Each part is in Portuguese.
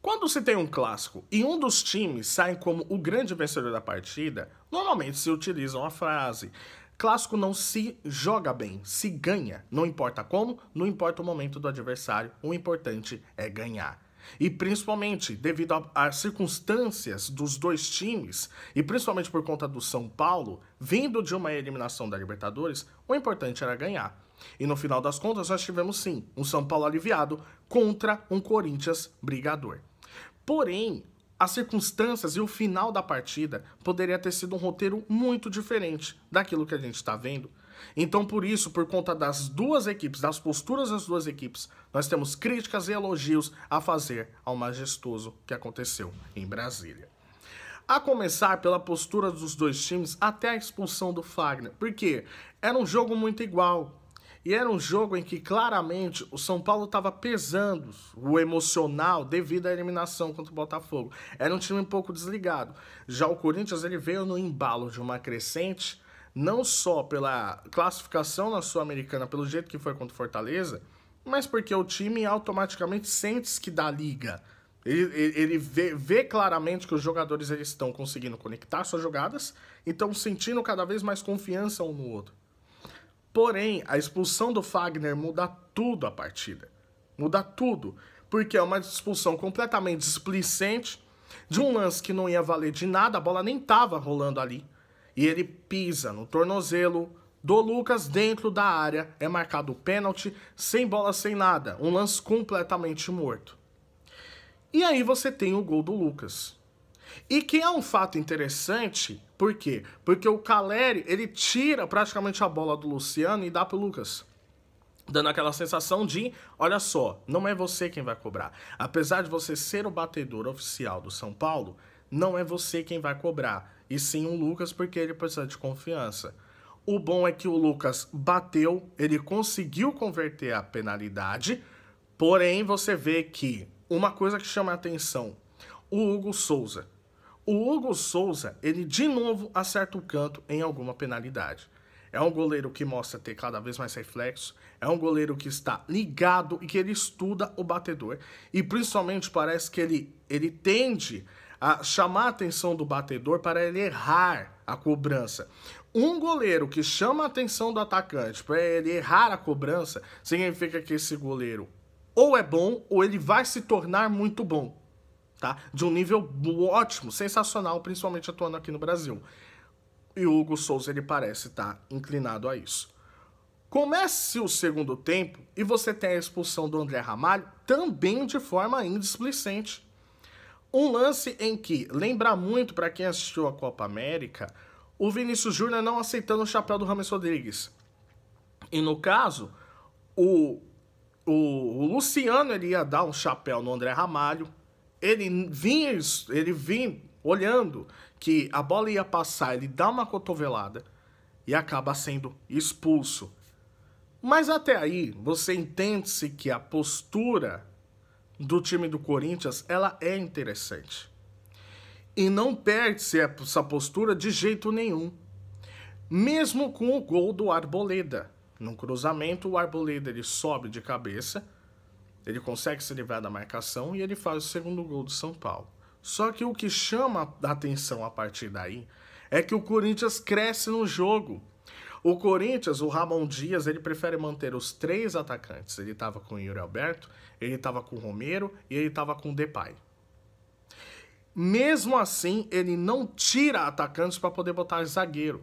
Quando se tem um clássico e um dos times sai como o grande vencedor da partida, normalmente se utilizam a frase: clássico não se joga bem, se ganha. Não importa como, não importa o momento do adversário, o importante é ganhar. E principalmente devido às circunstâncias dos dois times, e principalmente por conta do São Paulo, vindo de uma eliminação da Libertadores, o importante era ganhar. E no final das contas nós tivemos sim um São Paulo aliviado contra um Corinthians brigador. Porém, as circunstâncias e o final da partida poderia ter sido um roteiro muito diferente daquilo que a gente está vendo. Então, por isso, por conta das duas equipes, das posturas das duas equipes, nós temos críticas e elogios a fazer ao majestoso que aconteceu em Brasília. A começar pela postura dos dois times até a expulsão do Fagner, porque era um jogo muito igual. E era um jogo em que claramente o São Paulo estava pesando o emocional devido à eliminação contra o Botafogo. Era um time um pouco desligado. Já o Corinthians ele veio no embalo de uma crescente, não só pela classificação na Sul-Americana, pelo jeito que foi contra o Fortaleza, mas porque o time automaticamente sente que dá liga. Ele vê claramente que os jogadores eles estão conseguindo conectar suas jogadas e estão sentindo cada vez mais confiança um no outro. Porém, a expulsão do Fagner muda tudo a partida. Muda tudo. Porque é uma expulsão completamente displicente, de um lance que não ia valer de nada, a bola nem estava rolando ali. E ele pisa no tornozelo do Lucas dentro da área. É marcado o pênalti, sem bola, sem nada. Um lance completamente morto. E aí você tem o gol do Lucas. E que é um fato interessante, por quê? Porque o Caleri, ele tira praticamente a bola do Luciano e dá pro Lucas. Dando aquela sensação de, olha só, não é você quem vai cobrar. Apesar de você ser o batedor oficial do São Paulo, não é você quem vai cobrar. E sim o Lucas, porque ele precisa de confiança. O bom é que o Lucas bateu, ele conseguiu converter a penalidade, porém você vê que uma coisa que chama a atenção, o Hugo Souza. O Hugo Souza, ele de novo acerta o canto em alguma penalidade. É um goleiro que mostra ter cada vez mais reflexo, é um goleiro que está ligado e que ele estuda o batedor. E principalmente parece que ele tende a chamar a atenção do batedor para ele errar a cobrança. Um goleiro que chama a atenção do atacante para ele errar a cobrança, significa que esse goleiro ou é bom ou ele vai se tornar muito bom. Tá? De um nível ótimo, sensacional, principalmente atuando aqui no Brasil. E o Hugo Souza, ele parece estar inclinado a isso. Comece o segundo tempo e você tem a expulsão do André Ramalho também de forma indisplicente. Um lance em que lembra muito para quem assistiu a Copa América, o Vinícius Júnior não aceitando o chapéu do James Rodrigues. E no caso, o Luciano ele ia dar um chapéu no André Ramalho. Ele vinha olhando que a bola ia passar, ele dá uma cotovelada e acaba sendo expulso. Mas até aí, você entende-se que a postura do time do Corinthians, ela é interessante. E não perde-se essa postura de jeito nenhum. Mesmo com o gol do Arboleda. No cruzamento, o Arboleda ele sobe de cabeça, ele consegue se livrar da marcação e ele faz o segundo gol do São Paulo. Só que o que chama a atenção a partir daí é que o Corinthians cresce no jogo. O Corinthians, o Ramon Dias, ele prefere manter os três atacantes. Ele estava com o Yuri Alberto, ele estava com o Romero e ele estava com o Depay. Mesmo assim, ele não tira atacantes para poder botar zagueiro.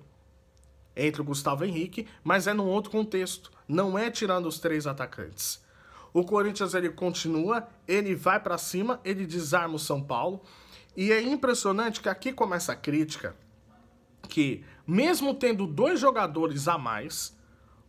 Entre o Gustavo Henrique, mas é num outro contexto. Não é tirando os três atacantes. O Corinthians ele continua, ele vai para cima, ele desarma o São Paulo. E é impressionante que aqui começa a crítica, que mesmo tendo dois jogadores a mais,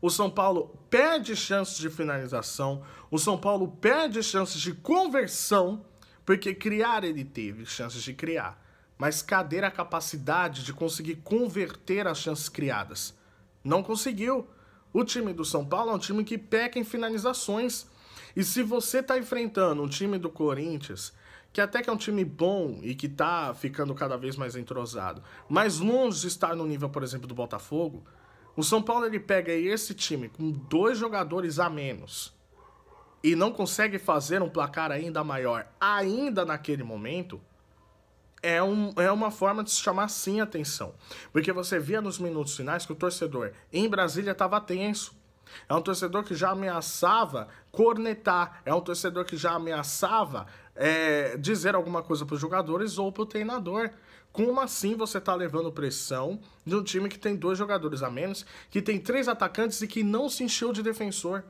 o São Paulo perde chances de finalização, o São Paulo perde chances de conversão, porque criar ele teve chances de criar. Mas cadê a capacidade de conseguir converter as chances criadas? Não conseguiu. O time do São Paulo é um time que peca em finalizações. E se você está enfrentando um time do Corinthians, que até que é um time bom e que está ficando cada vez mais entrosado, mas longe de estar no nível, por exemplo, do Botafogo, o São Paulo ele pega esse time com dois jogadores a menos e não consegue fazer um placar ainda maior, ainda naquele momento, é uma forma de se chamar sim atenção. Porque você via nos minutos finais que o torcedor em Brasília estava tenso. É um torcedor que já ameaçava cornetar, é um torcedor que já ameaçava dizer alguma coisa para os jogadores ou para o treinador. Como assim você está levando pressão de um time que tem 2 jogadores a menos, que tem 3 atacantes e que não se encheu de defensor?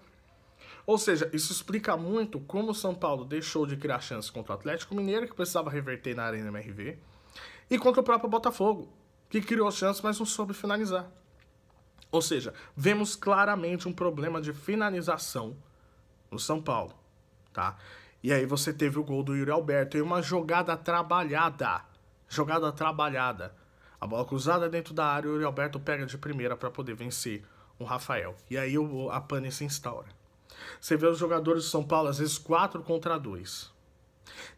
Ou seja, isso explica muito como o São Paulo deixou de criar chances contra o Atlético Mineiro, que precisava reverter na Arena MRV, e contra o próprio Botafogo, que criou chances, mas não soube finalizar. Ou seja, vemos claramente um problema de finalização no São Paulo, tá? E aí você teve o gol do Yuri Alberto e uma jogada trabalhada. A bola cruzada dentro da área, o Yuri Alberto pega de primeira para poder vencer o Rafael. E aí a pane se instaura. Você vê os jogadores do São Paulo, às vezes 4 contra 2.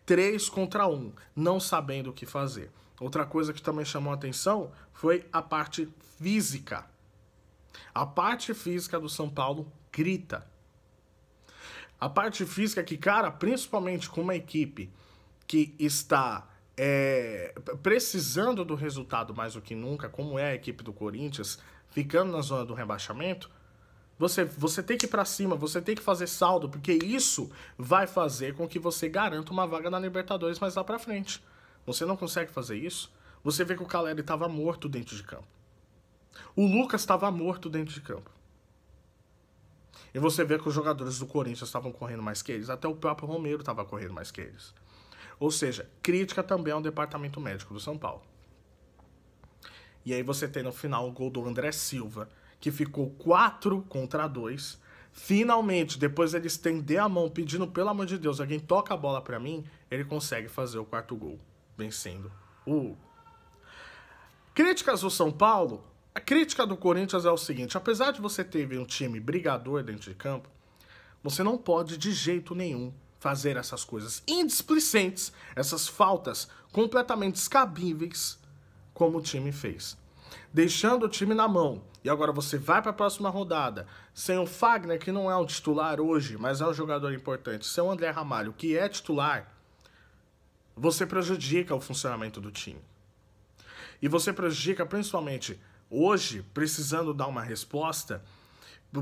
3 contra 1, não sabendo o que fazer. Outra coisa que também chamou a atenção foi a parte física. A parte física do São Paulo grita. A parte física que, cara, principalmente com uma equipe que está precisando do resultado mais do que nunca, como é a equipe do Corinthians, ficando na zona do rebaixamento, você tem que ir pra cima, você tem que fazer saldo, porque isso vai fazer com que você garanta uma vaga na Libertadores mais lá pra frente. Você não consegue fazer isso, você vê que o Caleri estava morto dentro de campo. O Lucas estava morto dentro de campo. E você vê que os jogadores do Corinthians estavam correndo mais que eles, até o próprio Romero estava correndo mais que eles. Ou seja, crítica também ao departamento médico do São Paulo. E aí você tem no final o gol do André Silva, que ficou 4 contra 2. Finalmente, depois ele estender a mão pedindo, pelo amor de Deus, alguém toca a bola pra mim, ele consegue fazer o 4º gol, vencendo o Hugo. Críticas do São Paulo, a crítica do Corinthians é o seguinte: apesar de você ter um time brigador dentro de campo, você não pode de jeito nenhum fazer essas coisas indisplicentes, essas faltas completamente descabíveis, como o time fez. Deixando o time na mão. E agora você vai para a próxima rodada sem o Fagner, que não é um titular hoje, mas é um jogador importante, sem o André Ramalho, que é titular, você prejudica o funcionamento do time. E você prejudica principalmente hoje, precisando dar uma resposta,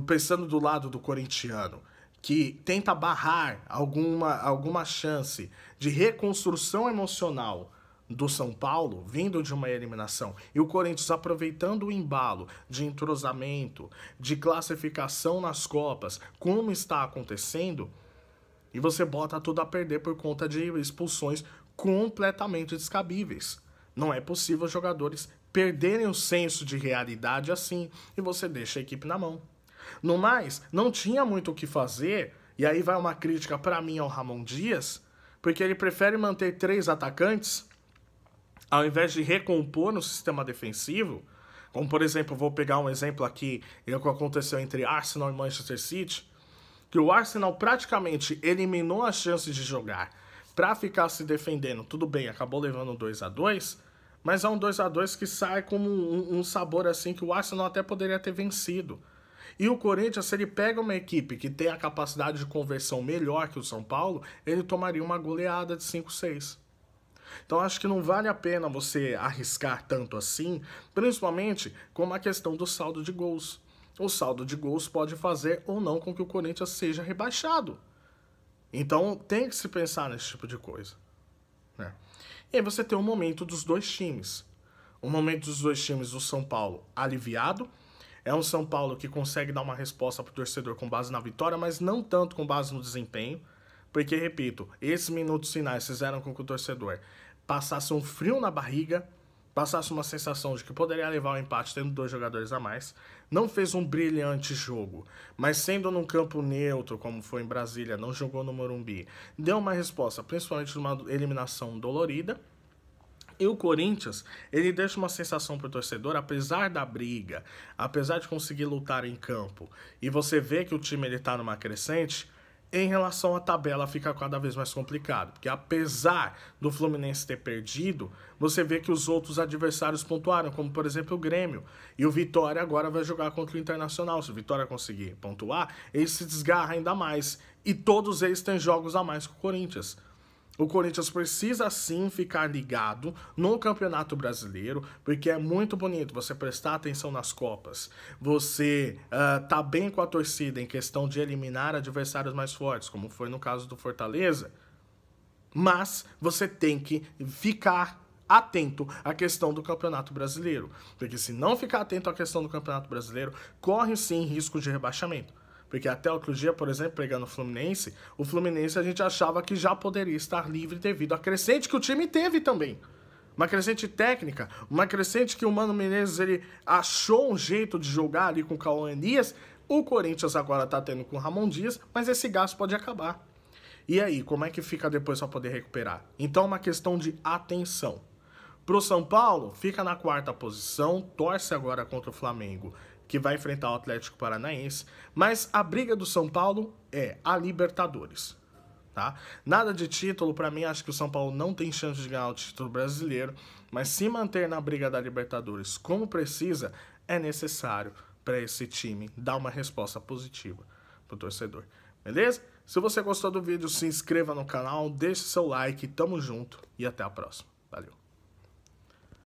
pensando do lado do corintiano, que tenta barrar alguma chance de reconstrução emocional do São Paulo, vindo de uma eliminação, e o Corinthians aproveitando o embalo de entrosamento, de classificação nas Copas, como está acontecendo, e você bota tudo a perder por conta de expulsões completamente descabíveis. Não é possível os jogadores perderem o senso de realidade assim, e você deixa a equipe na mão. No mais, não tinha muito o que fazer, e aí vai uma crítica para mim ao Ramon Dias, porque ele prefere manter 3 atacantes ao invés de recompor no sistema defensivo. Como, por exemplo, vou pegar um exemplo aqui, o que aconteceu entre Arsenal e Manchester City, que o Arsenal praticamente eliminou as chances de jogar para ficar se defendendo. Tudo bem, acabou levando 2-2, mas é um 2-2 que sai como um sabor assim que o Arsenal até poderia ter vencido. E o Corinthians, se ele pega uma equipe que tem a capacidade de conversão melhor que o São Paulo, ele tomaria uma goleada de 5-6. Então acho que não vale a pena você arriscar tanto assim, principalmente com a questão do saldo de gols. O saldo de gols pode fazer ou não com que o Corinthians seja rebaixado. Então tem que se pensar nesse tipo de coisa, né? E aí você tem um momento dos 2 times. O momento dos 2 times do São Paulo aliviado. É um São Paulo que consegue dar uma resposta para o torcedor com base na vitória, mas não tanto com base no desempenho. Porque, repito, esses minutos finais fizeram com que o torcedor passasse um frio na barriga, passasse uma sensação de que poderia levar ao empate tendo 2 jogadores a mais. Não fez um brilhante jogo, mas sendo num campo neutro, como foi em Brasília, não jogou no Morumbi, deu uma resposta, principalmente numa eliminação dolorida. E o Corinthians, ele deixa uma sensação pro torcedor, apesar da briga, apesar de conseguir lutar em campo, e você vê que o time ele tá numa crescente, em relação à tabela fica cada vez mais complicado, porque apesar do Fluminense ter perdido, você vê que os outros adversários pontuaram, como por exemplo o Grêmio, e o Vitória agora vai jogar contra o Internacional. Se o Vitória conseguir pontuar, ele se desgarra ainda mais, E todos eles têm jogos a mais que o Corinthians. O Corinthians precisa sim ficar ligado no Campeonato Brasileiro, porque é muito bonito você prestar atenção nas Copas. Você tá bem com a torcida em questão de eliminar adversários mais fortes, como foi no caso do Fortaleza. Mas você tem que ficar atento à questão do Campeonato Brasileiro. Porque se não ficar atento à questão do Campeonato Brasileiro, corre sim risco de rebaixamento. Porque até outro dia, por exemplo, pegando o Fluminense a gente achava que já poderia estar livre devido à crescente que o time teve também. Uma crescente técnica, uma crescente que o Mano Menezes ele achou um jeito de jogar ali com o Cauã Elias. O Corinthians agora tá tendo com o Ramon Dias, mas esse gasto pode acabar. E aí, como é que fica depois para poder recuperar? Então é uma questão de atenção. Pro São Paulo, fica na 4ª posição, torce agora contra o Flamengo, que vai enfrentar o Atlético Paranaense, mas a briga do São Paulo é a Libertadores, tá? Nada de título, para mim, acho que o São Paulo não tem chance de ganhar o título brasileiro, mas se manter na briga da Libertadores como precisa, é necessário para esse time dar uma resposta positiva pro torcedor, beleza? Se você gostou do vídeo, se inscreva no canal, deixe seu like, tamo junto e até a próxima. Valeu!